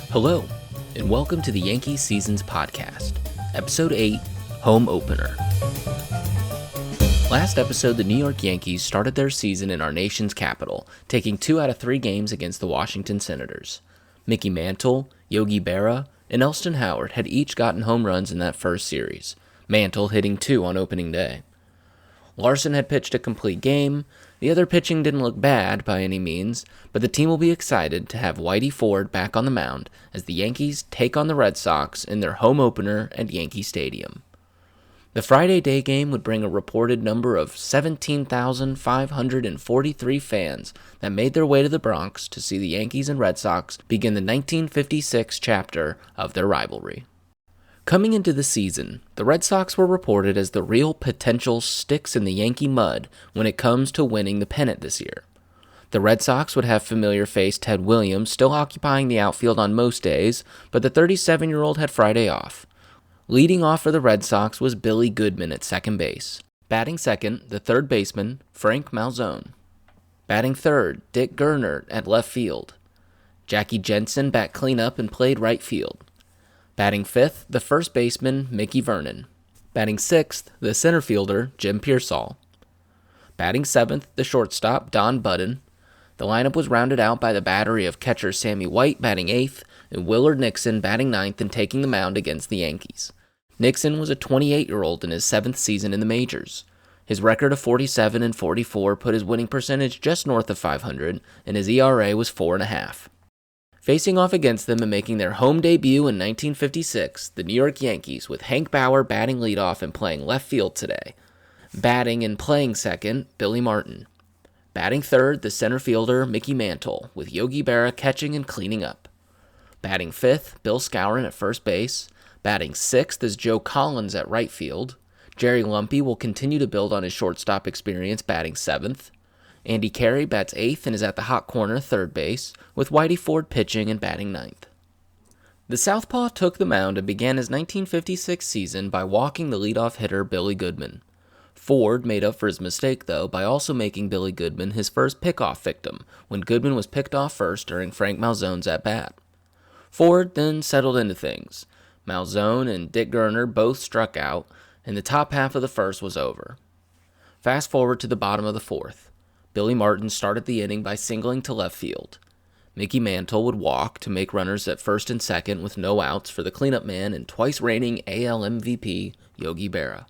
Hello, and welcome to the Yankee Seasons Podcast, Episode 8, Home Opener. Last episode, the New York Yankees started their season in our nation's capital, taking 2 out of 3 games against the Washington Senators. Mickey Mantle, Yogi Berra, and Elston Howard had each gotten home runs in that first series, Mantle hitting 2 on opening day. Larson had pitched a complete game. The other pitching didn't look bad by any means, but the team will be excited to have Whitey Ford back on the mound as the Yankees take on the Red Sox in their home opener at Yankee Stadium. The Friday day game would bring a reported number of 17,543 fans that made their way to the Bronx to see the Yankees and Red Sox begin the 1956 chapter of their rivalry. Coming into the season, the Red Sox were reported as the real potential sticks in the Yankee mud when it comes to winning the pennant this year. The Red Sox would have familiar face Ted Williams still occupying the outfield on most days, but the 37-year-old had Friday off. Leading off for the Red Sox was Billy Goodman at second base. Batting second, the third baseman, Frank Malzone. Batting third, Dick Gernert at left field. Jackie Jensen bat cleanup and played right field. Batting fifth, the first baseman, Mickey Vernon. Batting sixth, the center fielder, Jim Pearsall. Batting seventh, the shortstop, Don Budden. The lineup was rounded out by the battery of catcher Sammy White batting eighth, and Willard Nixon batting ninth and taking the mound against the Yankees. Nixon was a 28-year-old in his 7th season in the majors. His record of 47 and 44 put his winning percentage just north of 500, and his ERA was 4.5. Facing off against them and making their home debut in 1956, the New York Yankees, with Hank Bauer batting leadoff and playing left field today. Batting and playing second, Billy Martin. Batting third, the center fielder, Mickey Mantle, with Yogi Berra catching and cleaning up. Batting fifth, Bill Skowron at first base. Batting sixth is Joe Collins at right field. Jerry Lumpy will continue to build on his shortstop experience, batting seventh. Andy Carey bats eighth and is at the hot corner, third base, with Whitey Ford pitching and batting ninth. The Southpaw took the mound and began his 1956 season by walking the leadoff hitter Billy Goodman. Ford made up for his mistake, though, by also making Billy Goodman his first pickoff victim when Goodman was picked off first during Frank Malzone's at-bat. Ford then settled into things. Malzone and Dick Gernert both struck out, and the top half of the first was over. Fast forward to the bottom of the fourth. Billy Martin started the inning by singling to left field. Mickey Mantle would walk to make runners at first and second with no outs for the cleanup man and twice reigning AL MVP Yogi Berra.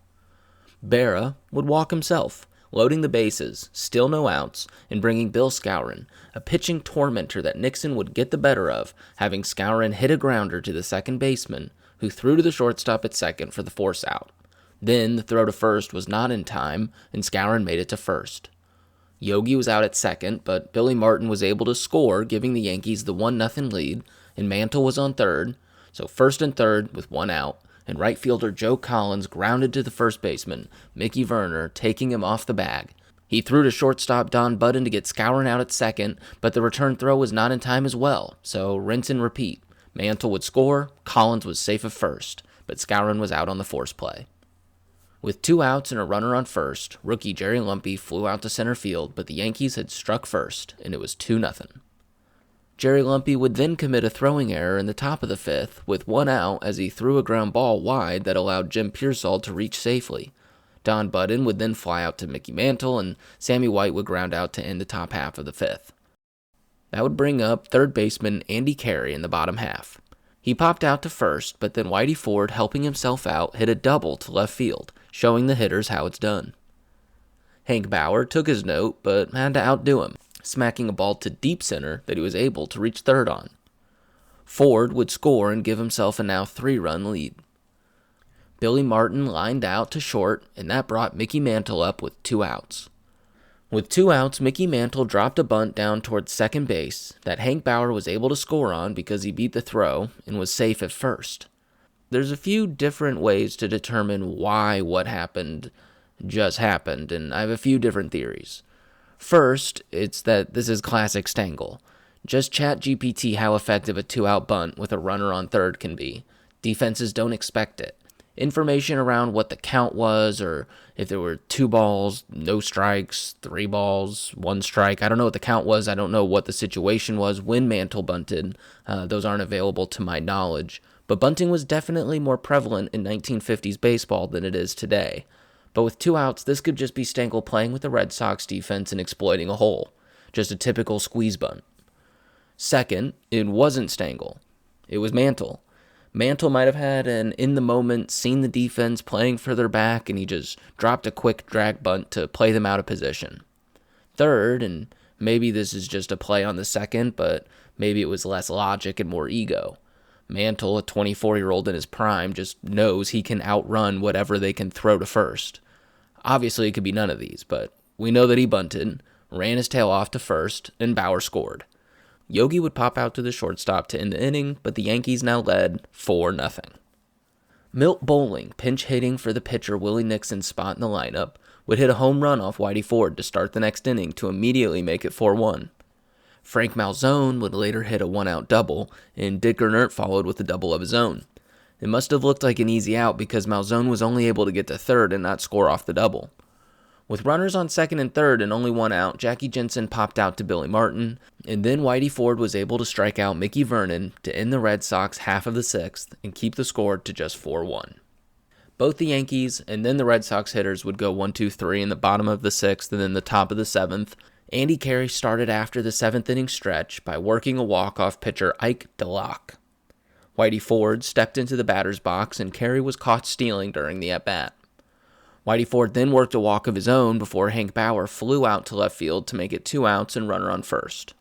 Berra would walk himself, loading the bases, still no outs, and bringing Bill Skowron, a pitching tormentor that Nixon would get the better of, having Skowron hit a grounder to the second baseman, who threw to the shortstop at second for the force out. Then the throw to first was not in time, and Skowron made it to first. Yogi was out at second, but Billy Martin was able to score, giving the Yankees the 1-0 lead, and Mantle was on third, so first and third with one out, and right fielder Joe Collins grounded to the first baseman, Mickey Verner, taking him off the bag. He threw to shortstop Don Budden to get Skowron out at second, but the return throw was not in time as well, so rinse and repeat. Mantle would score, Collins was safe at first, but Skowron was out on the force play. With 2 outs and a runner on first, rookie Jerry Lumpy flew out to center field, but the Yankees had struck first, and it was 2-0. Jerry Lumpy would then commit a throwing error in the top of the fifth, with 1 out as he threw a ground ball wide that allowed Jim Pearsall to reach safely. Don Budden would then fly out to Mickey Mantle, and Sammy White would ground out to end the top half of the fifth. That would bring up third baseman Andy Carey in the bottom half. He popped out to first, but then Whitey Ford, helping himself out, hit a double to left field, showing the hitters how it's done. Hank Bauer took his note, but had to outdo him, smacking a ball to deep center that he was able to reach third on. Ford would score and give himself a now 3-run lead. Billy Martin lined out to short, and that brought Mickey Mantle up with 2 outs. With 2 outs, Mickey Mantle dropped a bunt down towards second base that Hank Bauer was able to score on because he beat the throw and was safe at first. There's a few different ways to determine why what happened just happened, and I have a few different theories. First, it's that this is classic Stengel. Just chat GPT how effective a 2-out bunt with a runner on third can be. Defenses don't expect it. Information around what the count was, or if there were 2 balls, no strikes, 3 balls, 1 strike. I don't know what the count was. I don't know what the situation was when Mantle bunted. Those aren't available to my knowledge. But bunting was definitely more prevalent in 1950s baseball than it is today. But with 2 outs, this could just be Stengel playing with the Red Sox defense and exploiting a hole. Just a typical squeeze bunt. Second, it wasn't Stengel. It was Mantle. Mantle might have had an in-the-moment, seen the defense playing further back, and he just dropped a quick drag bunt to play them out of position. Third, and maybe this is just a play on the second, but maybe it was less logic and more ego. Mantle, a 24-year-old in his prime, just knows he can outrun whatever they can throw to first. Obviously, it could be none of these, but we know that he bunted, ran his tail off to first, and Bauer scored. Yogi would pop out to the shortstop to end the inning, but the Yankees now led 4-0. Milt Bowling, pinch hitting for the pitcher Willie Nixon's spot in the lineup, would hit a home run off Whitey Ford to start the next inning to immediately make it 4-1. Frank Malzone would later hit a 1-out double, and Dick Gernert followed with a double of his own. It must have looked like an easy out because Malzone was only able to get to third and not score off the double. With runners on second and third and only 1 out, Jackie Jensen popped out to Billy Martin, and then Whitey Ford was able to strike out Mickey Vernon to end the Red Sox half of the 6th and keep the score to just 4-1. Both the Yankees and then the Red Sox hitters would go 1-2-3 in the bottom of the 6th and then the top of the 7th. Andy Carey started after the 7th inning stretch by working a walk-off pitcher Ike DeLocke. Whitey Ford stepped into the batter's box and Carey was caught stealing during the at-bat. Whitey Ford then worked a walk of his own before Hank Bauer flew out to left field to make it 2 outs and runner on first.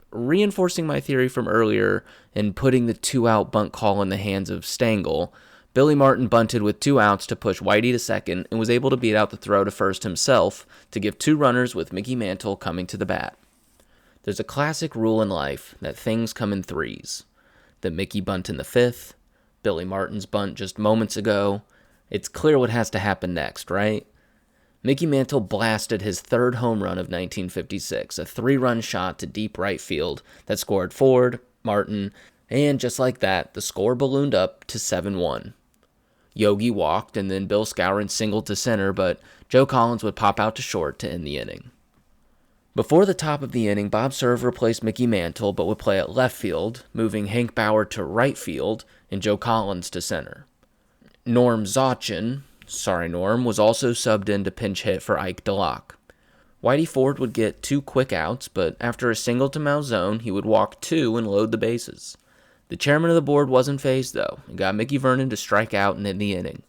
Reinforcing my theory from earlier and putting the 2-out bunt call in the hands of Stengel, Billy Martin bunted with 2 outs to push Whitey to second and was able to beat out the throw to first himself to give 2 runners with Mickey Mantle coming to the bat. There's a classic rule in life that things come in threes. The Mickey bunt in the 5th, Billy Martin's bunt just moments ago. It's clear what has to happen next, right? Mickey Mantle blasted his 3rd home run of 1956, a 3-run shot to deep right field that scored Ford, Martin, and just like that, the score ballooned up to 7-1. Yogi walked, and then Bill Skowron singled to center, but Joe Collins would pop out to short to end the inning. Before the top of the inning, Bob Cerv replaced Mickey Mantle, but would play at left field, moving Hank Bauer to right field and Joe Collins to center. Norm Zachin, was also subbed in to pinch hit for Ike DeLocke. Whitey Ford would get 2 quick outs, but after a single to Malzone, he would walk 2 and load the bases. The chairman of the board wasn't fazed, though, and got Mickey Vernon to strike out and end the inning.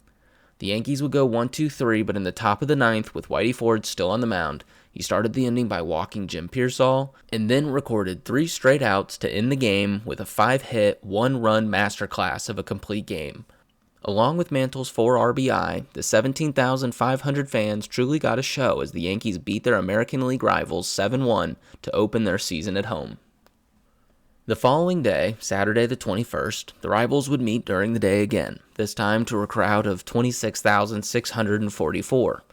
The Yankees would go 1-2-3, but in the top of the 9th, with Whitey Ford still on the mound, he started the inning by walking Jim Pearsall, and then recorded 3 straight outs to end the game with a 5-hit, 1-run masterclass of a complete game. Along with Mantle's 4 RBI, the 17,500 fans truly got a show as the Yankees beat their American League rivals 7-1 to open their season at home. The following day, Saturday the 21st, the rivals would meet during the day again, this time to a crowd of 26,644.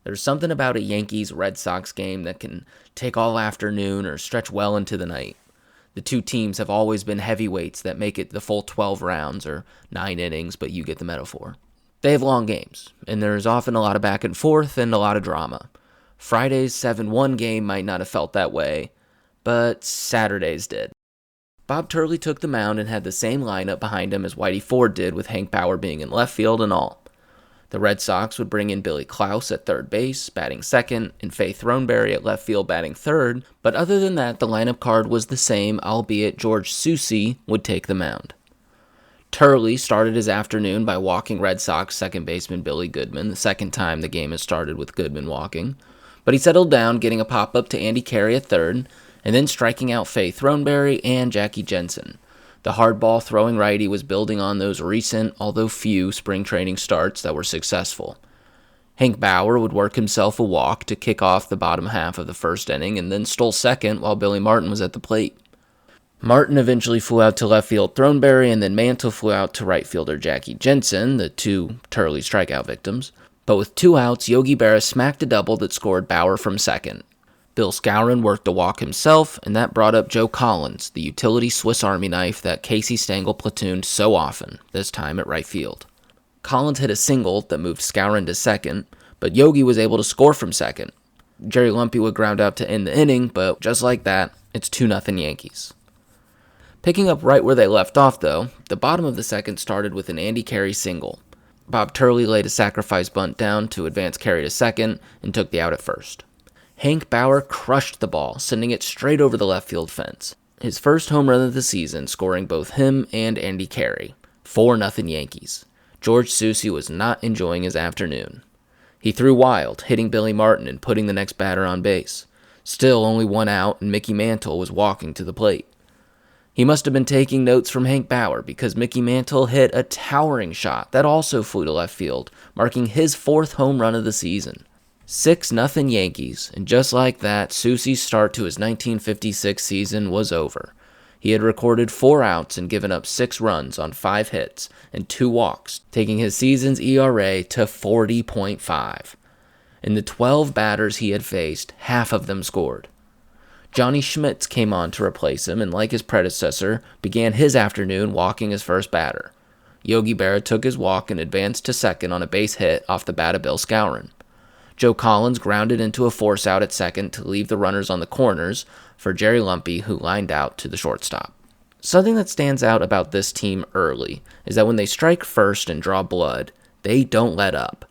There's something about a Yankees-Red Sox game that can take all afternoon or stretch well into the night. The 2 teams have always been heavyweights that make it the full 12 rounds or 9 innings, but you get the metaphor. They have long games, and there's often a lot of back and forth and a lot of drama. Friday's 7-1 game might not have felt that way, but Saturday's did. Bob Turley took the mound and had the same lineup behind him as Whitey Ford did, with Hank Bauer being in left field and all. The Red Sox would bring in Billy Klaus at third base, batting second, and Faye Throneberry at left field, batting third, but other than that, the lineup card was the same, albeit George Soucy would take the mound. Turley started his afternoon by walking Red Sox second baseman Billy Goodman, the second time the game has started with Goodman walking, but he settled down, getting a pop-up to Andy Carey at third, and then striking out Faye Throneberry and Jackie Jensen. The hardball throwing righty was building on those recent, although few, spring training starts that were successful. Hank Bauer would work himself a walk to kick off the bottom half of the first inning and then stole second while Billy Martin was at the plate. Martin eventually flew out to left field Throneberry, and then Mantle flew out to right fielder Jackie Jensen, the 2 Turley strikeout victims. But with 2 outs, Yogi Berra smacked a double that scored Bauer from second. Bill Skowron worked a walk himself, and that brought up Joe Collins, the utility Swiss Army knife that Casey Stengel platooned so often, this time at right field. Collins hit a single that moved Skowron to second, but Yogi was able to score from second. Jerry Lumpy would ground out to end the inning, but just like that, it's 2-0 Yankees. Picking up right where they left off, though, the bottom of the second started with an Andy Carey single. Bob Turley laid a sacrifice bunt down to advance Carey to second and took the out at first. Hank Bauer crushed the ball, sending it straight over the left field fence. His first home run of the season, scoring both him and Andy Carey. 4-0 Yankees. George Soucy was not enjoying his afternoon. He threw wild, hitting Billy Martin and putting the next batter on base. Still only one out, and Mickey Mantle was walking to the plate. He must have been taking notes from Hank Bauer, because Mickey Mantle hit a towering shot that also flew to left field, marking his 4th home run of the season. 6-0 Yankees, and just like that, Soucy's start to his 1956 season was over. He had recorded 4 outs and given up 6 runs on 5 hits and 2 walks, taking his season's ERA to 40.5. In the 12 batters he had faced, half of them scored. Johnny Schmitz came on to replace him and, like his predecessor, began his afternoon walking his first batter. Yogi Berra took his walk and advanced to second on a base hit off the bat of Bill Skowron. Joe Collins grounded into a force out at second to leave the runners on the corners for Jerry Lumpy, who lined out to the shortstop. Something that stands out about this team early is that when they strike first and draw blood, they don't let up.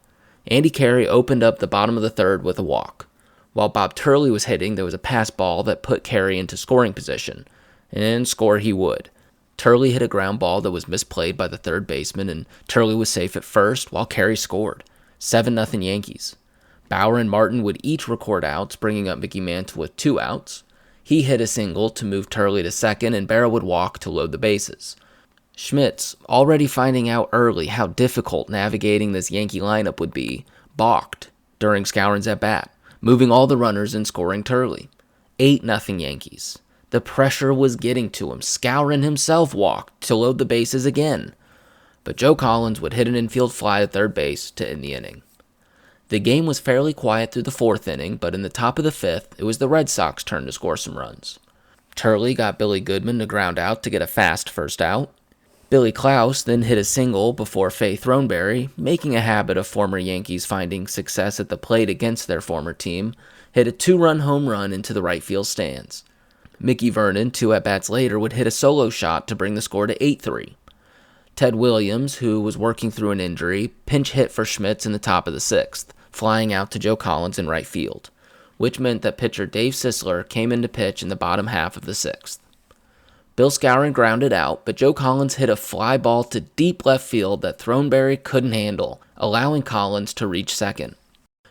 Andy Carey opened up the bottom of the third with a walk. While Bob Turley was hitting, there was a pass ball that put Carey into scoring position, and score he would. Turley hit a ground ball that was misplayed by the third baseman, and Turley was safe at first while Carey scored. 7-0 Yankees. Bauer and Martin would each record outs, bringing up Mickey Mantle with 2 outs. He hit a single to move Turley to second, and Berra would walk to load the bases. Schmitz, already finding out early how difficult navigating this Yankee lineup would be, balked during Skowron's at-bat, moving all the runners and scoring Turley. 8-0 Yankees. The pressure was getting to him. Skowron himself walked to load the bases again. But Joe Collins would hit an infield fly to third base to end the inning. The game was fairly quiet through the 4th inning, but in the top of the 5th, it was the Red Sox' turn to score some runs. Turley got Billy Goodman to ground out to get a fast first out. Billy Klaus then hit a single before Fay Throneberry, making a habit of former Yankees finding success at the plate against their former team, hit a 2-run home run into the right field stands. Mickey Vernon, 2 at-bats later, would hit a solo shot to bring the score to 8-3. Ted Williams, who was working through an injury, pinch hit for Schmitz in the top of the 6th, flying out to Joe Collins in right field, which meant that pitcher Dave Sisler came in to pitch in the bottom half of the 6th. Bill Skowron grounded out, but Joe Collins hit a fly ball to deep left field that Throneberry couldn't handle, allowing Collins to reach second.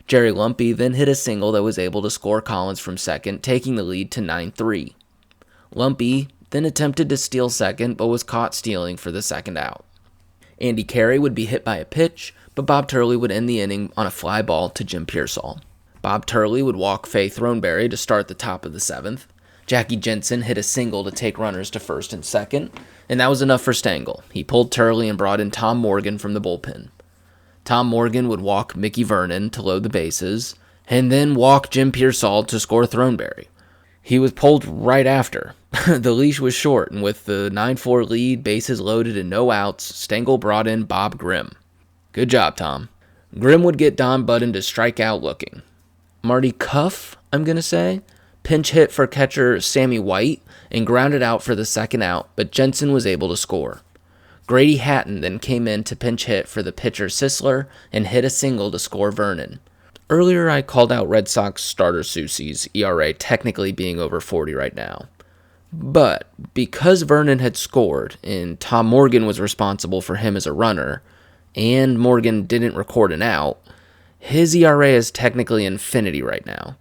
Jerry Lumpy then hit a single that was able to score Collins from second, taking the lead to 9-3. Lumpy then attempted to steal second, but was caught stealing for the second out. Andy Carey would be hit by a pitch, but Bob Turley would end the inning on a fly ball to Jim Pearsall. Bob Turley would walk Fay Throneberry to start the top of the 7th. Jackie Jensen hit a single to take runners to first and second, and that was enough for Stengel. He pulled Turley and brought in Tom Morgan from the bullpen. Tom Morgan would walk Mickey Vernon to load the bases, and then walk Jim Pearsall to score Throneberry. He was pulled right after. The leash was short, and with the 9-4 lead, bases loaded and no outs, Stengel brought in Bob Grimm. Good job, Tom. Grimm would get Don Budden to strike out looking. Marty Cuff, I'm going to say, pinch hit for catcher Sammy White and grounded out for the second out, but Jensen was able to score. Grady Hatton then came in to pinch hit for the pitcher Sisler and hit a single to score Vernon. Earlier I called out Red Sox starter Soucy's ERA technically being over 40 right now. But because Vernon had scored and Tom Morgan was responsible for him as a runner, and Morgan didn't record an out, his ERA is technically infinity right now.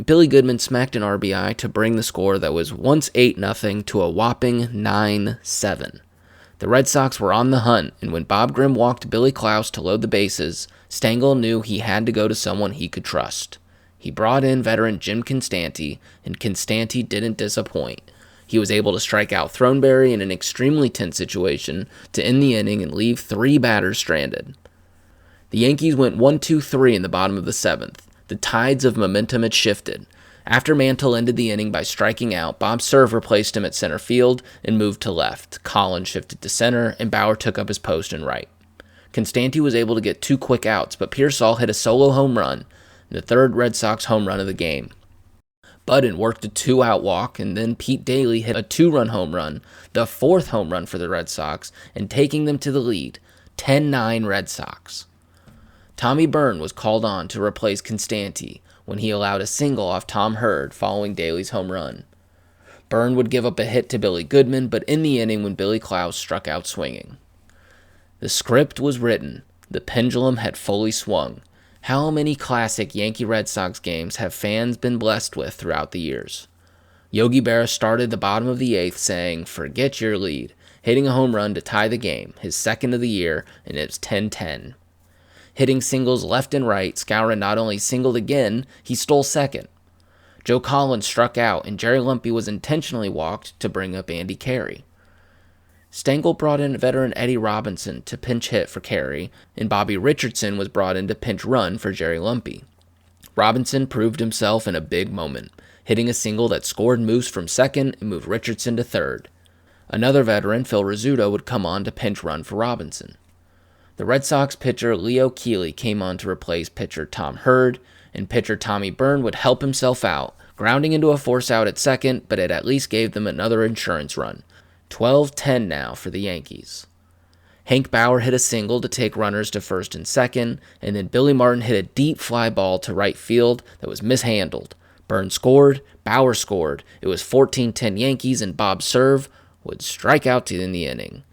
Billy Goodman smacked an RBI to bring the score that was once 8-0 to a whopping 9-7. The Red Sox were on the hunt, and when Bob Grimm walked Billy Klaus to load the bases, Stengel knew he had to go to someone he could trust. He brought in veteran Jim Constanti, and Constanti didn't disappoint. He was able to strike out Throneberry in an extremely tense situation to end the inning and leave 3 batters stranded. The Yankees went 1-2-3 in the bottom of the 7th. The tides of momentum had shifted. After Mantle ended the inning by striking out, Bob Cerv replaced him at center field and moved to left. Collins shifted to center, and Bauer took up his post in right. Constanti was able to get 2 quick outs, but Pearsall hit a solo home run, the 3rd Red Sox home run of the game. Budden worked a 2-out walk, and then Pete Daly hit a 2-run home run, the 4th home run for the Red Sox, and taking them to the lead, 10-9 Red Sox. Tommy Byrne was called on to replace Constanti when he allowed a single off Tom Hurd following Daly's home run. Byrne would give up a hit to Billy Goodman, but in the inning when Billy Klaus struck out swinging. The script was written. The pendulum had fully swung. How many classic Yankee Red Sox games have fans been blessed with throughout the years? Yogi Berra started the bottom of the 8th saying, "Forget your lead," hitting a home run to tie the game, his 2nd of the year, and it was 10-10. Hitting singles left and right, Skowron not only singled again, he stole second. Joe Collins struck out, and Jerry Lumpy was intentionally walked to bring up Andy Carey. Stengel brought in veteran Eddie Robinson to pinch hit for Carey, and Bobby Richardson was brought in to pinch run for Jerry Lumpy. Robinson proved himself in a big moment, hitting a single that scored Moose from second and moved Richardson to third. Another veteran, Phil Rizzuto, would come on to pinch run for Robinson. The Red Sox pitcher Leo Keeley came on to replace pitcher Tom Hurd, and pitcher Tommy Byrne would help himself out, grounding into a force out at second, but it at least gave them another insurance run. 12-10 now for the Yankees. Hank Bauer hit a single to take runners to first and second, and then Billy Martin hit a deep fly ball to right field that was mishandled. Byrne scored, Bauer scored. It was 14-10 Yankees, and Bob Cerv would strike out to end the inning.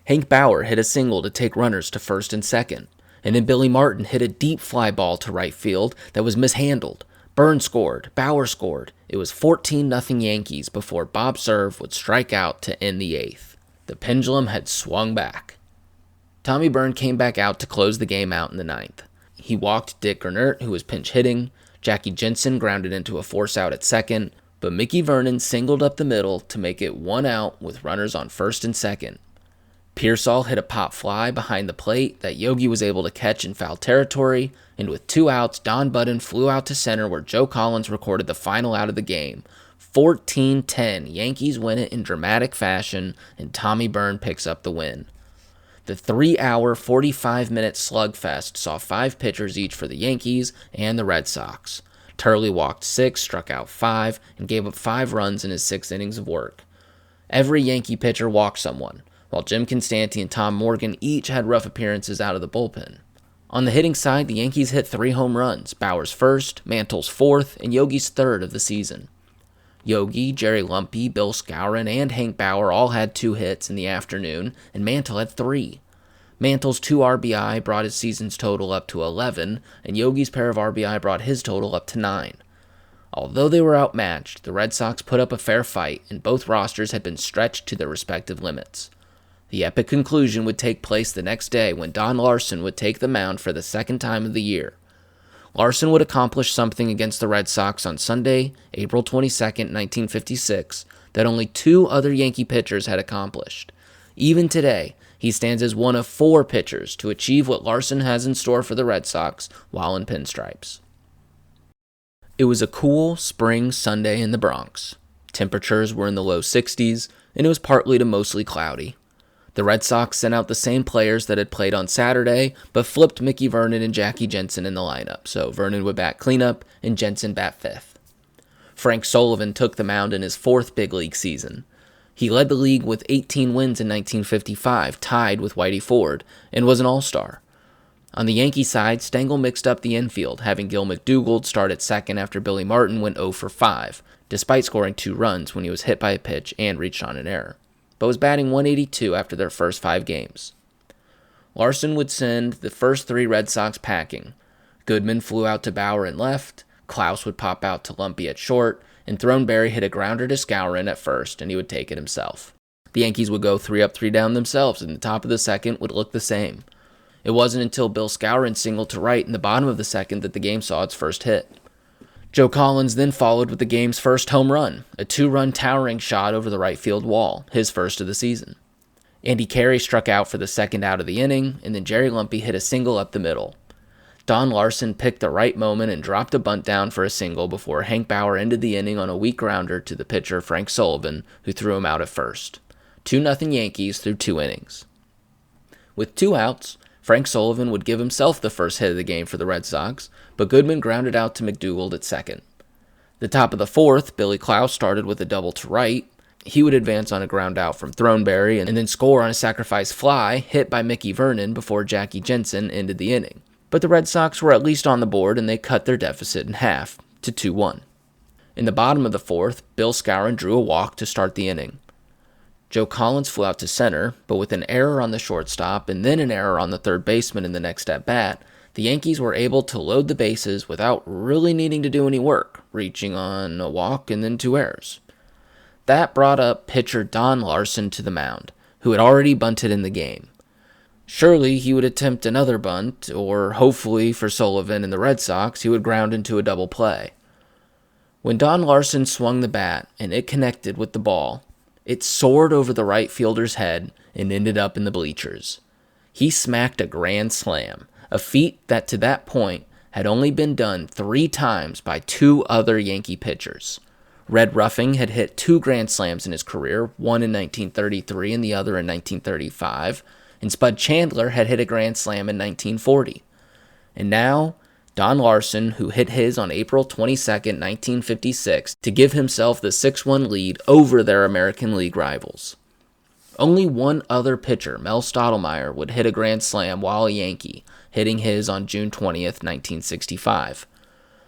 Hank Bauer hit a single to take runners to first and second, and then Billy Martin hit a deep fly ball to right field that was mishandled. Byrne scored, Bauer scored. It was 14-0 Yankees before Bob Cerv would strike out to end the 8th. The pendulum had swung back. Tommy Byrne came back out to close the game out in the 9th. He walked Dick Gernert, who was pinch hitting. Jackie Jensen grounded into a force out at second, but Mickey Vernon singled up the middle to make it 1 out with runners on first and second. Pearsall hit a pop fly behind the plate that Yogi was able to catch in foul territory, and with 2 outs, Don Budden flew out to center where Joe Collins recorded the final out of the game. 14-10, Yankees win it in dramatic fashion, and Tommy Byrne picks up the win. The 3-hour, 45-minute slugfest saw 5 pitchers each for the Yankees and the Red Sox. Turley walked 6, struck out 5, and gave up 5 runs in his 6 innings of work. Every Yankee pitcher walked someone, while Jim Constanti and Tom Morgan each had rough appearances out of the bullpen. On the hitting side, the Yankees hit 3 home runs, Bauer's 1st, Mantle's 4th, and Yogi's 3rd of the season. Yogi, Jerry Lumpy, Bill Skowron, and Hank Bauer all had 2 hits in the afternoon, and Mantle had 3. Mantle's 2 RBI brought his season's total up to 11, and Yogi's pair of RBI brought his total up to 9. Although they were outmatched, the Red Sox put up a fair fight, and both rosters had been stretched to their respective limits. The epic conclusion would take place the next day when Don Larson would take the mound for the 2nd time of the year. Larson would accomplish something against the Red Sox on Sunday, April 22, 1956, that only 2 other Yankee pitchers had accomplished. Even today, he stands as one of 4 pitchers to achieve what Larson has in store for the Red Sox while in pinstripes. It was a cool spring Sunday in the Bronx. Temperatures were in the low 60s, and it was partly to mostly cloudy. The Red Sox sent out the same players that had played on Saturday, but flipped Mickey Vernon and Jackie Jensen in the lineup, so Vernon would bat cleanup and Jensen bat 5th. Frank Sullivan took the mound in his 4th big league season. He led the league with 18 wins in 1955, tied with Whitey Ford, and was an all-star. On the Yankee side, Stengel mixed up the infield, having Gil McDougald start at second after Billy Martin went 0 for 5, despite scoring 2 runs when he was hit by a pitch and reached on an error, but was batting .182 after their first 5 games. Larson would send the first 3 Red Sox packing. Goodman flew out to Bauer in left, Klaus would pop out to Lumpy at short, and Throneberry hit a grounder to Skowron at first, and he would take it himself. The Yankees would go 3 up, 3 down themselves, and the top of the 2nd would look the same. It wasn't until Bill Skowron singled to right in the bottom of the 2nd that the game saw its first hit. Joe Collins then followed with the game's first home run, a 2-run towering shot over the right field wall, his first of the season. Andy Carey struck out for the 2nd out of the inning, and then Jerry Lumpy hit a single up the middle. Don Larson picked the right moment and dropped a bunt down for a single before Hank Bauer ended the inning on a weak grounder to the pitcher Frank Sullivan, who threw him out at first. 2-0 Yankees through 2 innings. With 2 outs, Frank Sullivan would give himself the first hit of the game for the Red Sox, but Goodman grounded out to McDougald at second. The top of the fourth, Billy Klaus started with a double to right. He would advance on a ground out from Throneberry and then score on a sacrifice fly hit by Mickey Vernon before Jackie Jensen ended the inning. But the Red Sox were at least on the board and they cut their deficit in half to 2-1. In the bottom of the fourth, Bill Skowron drew a walk to start the inning. Joe Collins flew out to center, but with an error on the shortstop and then an error on the third baseman in the next at-bat, the Yankees were able to load the bases without really needing to do any work, reaching on a walk and then 2 errors. That brought up pitcher Don Larson to the mound, who had already bunted in the game. Surely he would attempt another bunt, or hopefully for Sullivan and the Red Sox, he would ground into a double play. When Don Larson swung the bat and it connected with the ball, it soared over the right fielder's head and ended up in the bleachers. He smacked a grand slam, a feat that to that point had only been done 3 times by 2 other Yankee pitchers. Red Ruffing had hit 2 grand slams in his career, one in 1933 and the other in 1935, and Spud Chandler had hit a grand slam in 1940. And now, Don Larson, who hit his on April 22, 1956, to give himself the 6-1 lead over their American League rivals. Only one other pitcher, Mel Stottlemyre, would hit a grand slam while a Yankee, hitting his on June 20th, 1965.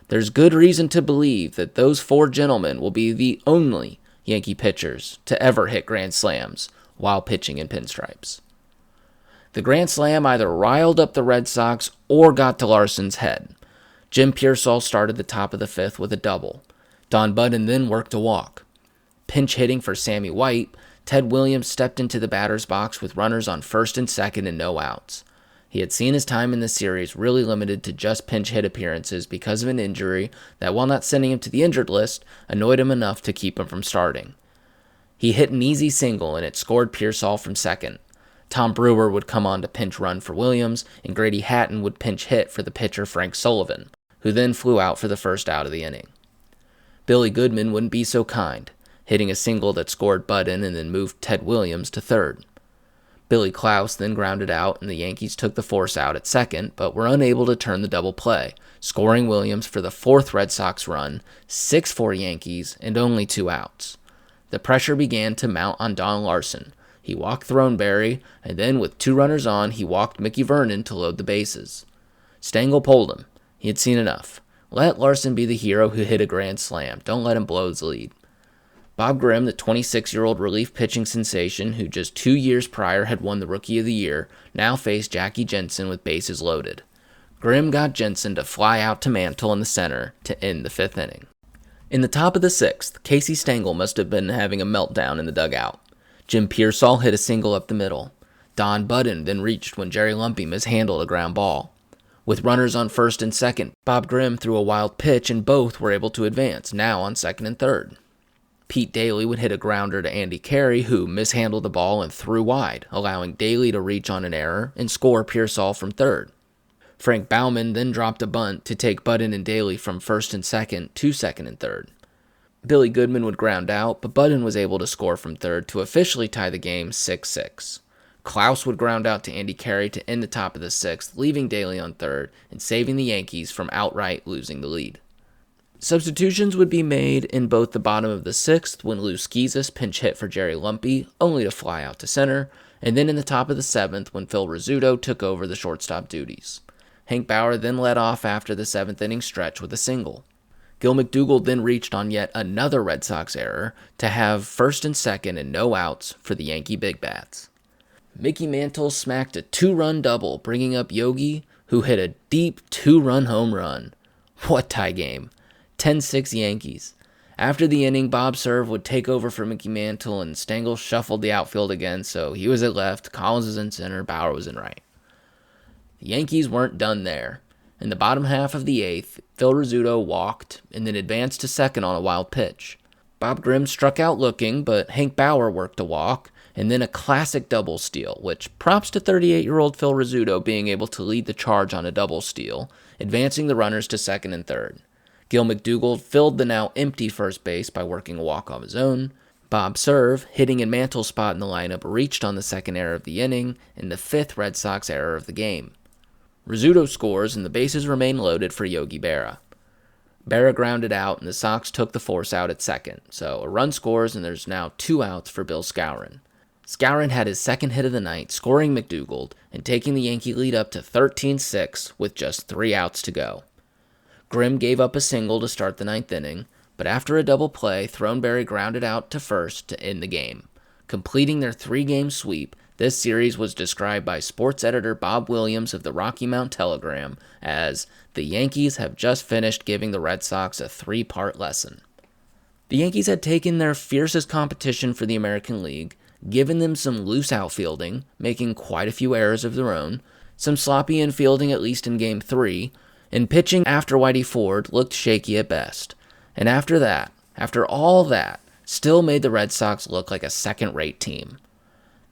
There's good reason to believe that those 4 gentlemen will be the only Yankee pitchers to ever hit grand slams while pitching in pinstripes. The grand slam either riled up the Red Sox or got to Larson's head. Jim Pearsall started the top of the 5th with a double. Don Budden then worked a walk. Pinch hitting for Sammy White, Ted Williams stepped into the batter's box with runners on first and second and no outs. He had seen his time in the series really limited to just pinch hit appearances because of an injury that, while not sending him to the injured list, annoyed him enough to keep him from starting. He hit an easy single and it scored Pearsall from second. Tom Brewer would come on to pinch run for Williams, and Grady Hatton would pinch hit for the pitcher Frank Sullivan, who then flew out for the first out of the inning. Billy Goodman wouldn't be so kind, hitting a single that scored Budden and then moved Ted Williams to third. Billy Klaus then grounded out, and the Yankees took the force out at second, but were unable to turn the double play, scoring Williams for the 4th Red Sox run, 6-4 Yankees, and only 2 outs. The pressure began to mount on Don Larson. He walked Throneberry, and then with 2 runners on, he walked Mickey Vernon to load the bases. Stengel pulled him. He had seen enough. Let Larson be the hero who hit a grand slam. Don't let him blow his lead. Bob Grimm, the 26-year-old relief pitching sensation who just 2 years prior had won the Rookie of the Year, now faced Jackie Jensen with bases loaded. Grimm got Jensen to fly out to Mantle in the center to end the 5th inning. In the top of the 6th, Casey Stengel must have been having a meltdown in the dugout. Jim Pearsall hit a single up the middle. Don Budden then reached when Jerry Lumpy mishandled a ground ball. With runners on first and second, Bob Grimm threw a wild pitch and both were able to advance, now on second and third. Pete Daly would hit a grounder to Andy Carey, who mishandled the ball and threw wide, allowing Daly to reach on an error and score Pearsall from third. Frank Baumann then dropped a bunt to take Budden and Daly from first and second to second and third. Billy Goodman would ground out, but Budden was able to score from third to officially tie the game 6-6. Klaus would ground out to Andy Carey to end the top of the 6th, leaving Daly on third and saving the Yankees from outright losing the lead. Substitutions would be made in both the bottom of the 6th when Lou Schizas pinch hit for Jerry Lumpy, only to fly out to center, and then in the top of the 7th when Phil Rizzuto took over the shortstop duties. Hank Bauer then led off after the 7th inning stretch with a single. Gil McDougald then reached on yet another Red Sox error to have first and second and no outs for the Yankee Big Bats. Mickey Mantle smacked a 2-run double, bringing up Yogi, who hit a deep 2-run home run. What tie game! 10-6 Yankees. After the inning, Bob Cerv would take over for Mickey Mantle, and Stengel shuffled the outfield again, so he was at left, Collins was in center, Bauer was in right. The Yankees weren't done there. In the bottom half of the 8th, Phil Rizzuto walked and then advanced to second on a wild pitch. Bob Grimm struck out looking, but Hank Bauer worked a walk, and then a classic double steal, which props to 38-year-old Phil Rizzuto being able to lead the charge on a double steal, advancing the runners to second and third. Gil McDougald filled the now empty first base by working a walk of his own. Bob Cerv, hitting in Mantle's spot in the lineup, reached on the second error of the inning and the fifth Red Sox error of the game. Rizzuto scores and the bases remain loaded for Yogi Berra. Berra grounded out and the Sox took the force out at second, so a run scores and there's now 2 outs for Bill Skowron. Skowron had his second hit of the night, scoring McDougald and taking the Yankee lead up to 13-6 with just 3 outs to go. Grimm gave up a single to start the 9th inning, but after a double play, Throneberry grounded out to first to end the game. Completing their 3-game sweep, this series was described by sports editor Bob Williams of the Rocky Mount Telegram as, "The Yankees have just finished giving the Red Sox a 3-part lesson." The Yankees had taken their fiercest competition for the American League, given them some loose outfielding, making quite a few errors of their own, some sloppy infielding at least in Game 3, and pitching after Whitey Ford looked shaky at best. And after all that, still made the Red Sox look like a second-rate team.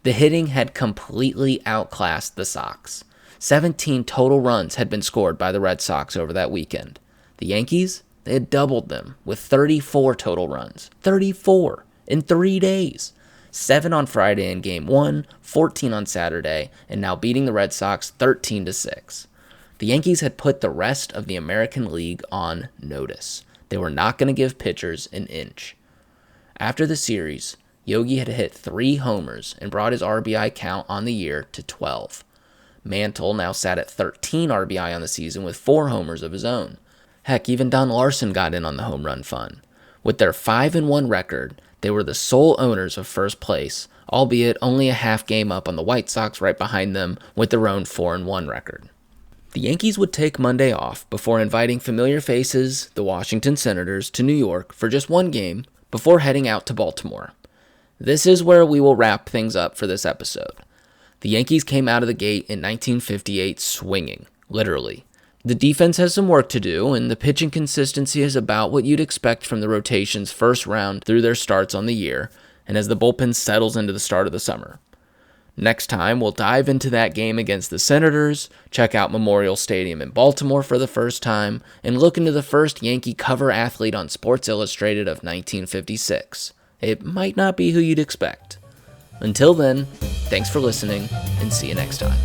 The hitting had completely outclassed the Sox. 17 total runs had been scored by the Red Sox over that weekend. The Yankees, they had doubled them with 34 total runs. 34 in 3 days. 7 on Friday in Game 1, 14 on Saturday, and now beating the Red Sox 13-6. The Yankees had put the rest of the American League on notice. They were not going to give pitchers an inch. After the series, Yogi had hit 3 homers and brought his RBI count on the year to 12. Mantle now sat at 13 RBI on the season with 4 homers of his own. Heck, even Don Larson got in on the home run fun. With their 5-1 record, they were the sole owners of first place, albeit only a half game up on the White Sox right behind them with their own 4-1 record. The Yankees would take Monday off before inviting familiar faces, the Washington Senators, to New York for just 1 game before heading out to Baltimore. This is where we will wrap things up for this episode. The Yankees came out of the gate in 1958 swinging, literally. The defense has some work to do, and the pitching consistency is about what you'd expect from the rotation's first round through their starts on the year, and as the bullpen settles into the start of the summer. Next time, we'll dive into that game against the Senators, check out Memorial Stadium in Baltimore for the first time, and look into the first Yankee cover athlete on Sports Illustrated of 1956. It might not be who you'd expect. Until then, thanks for listening, and see you next time.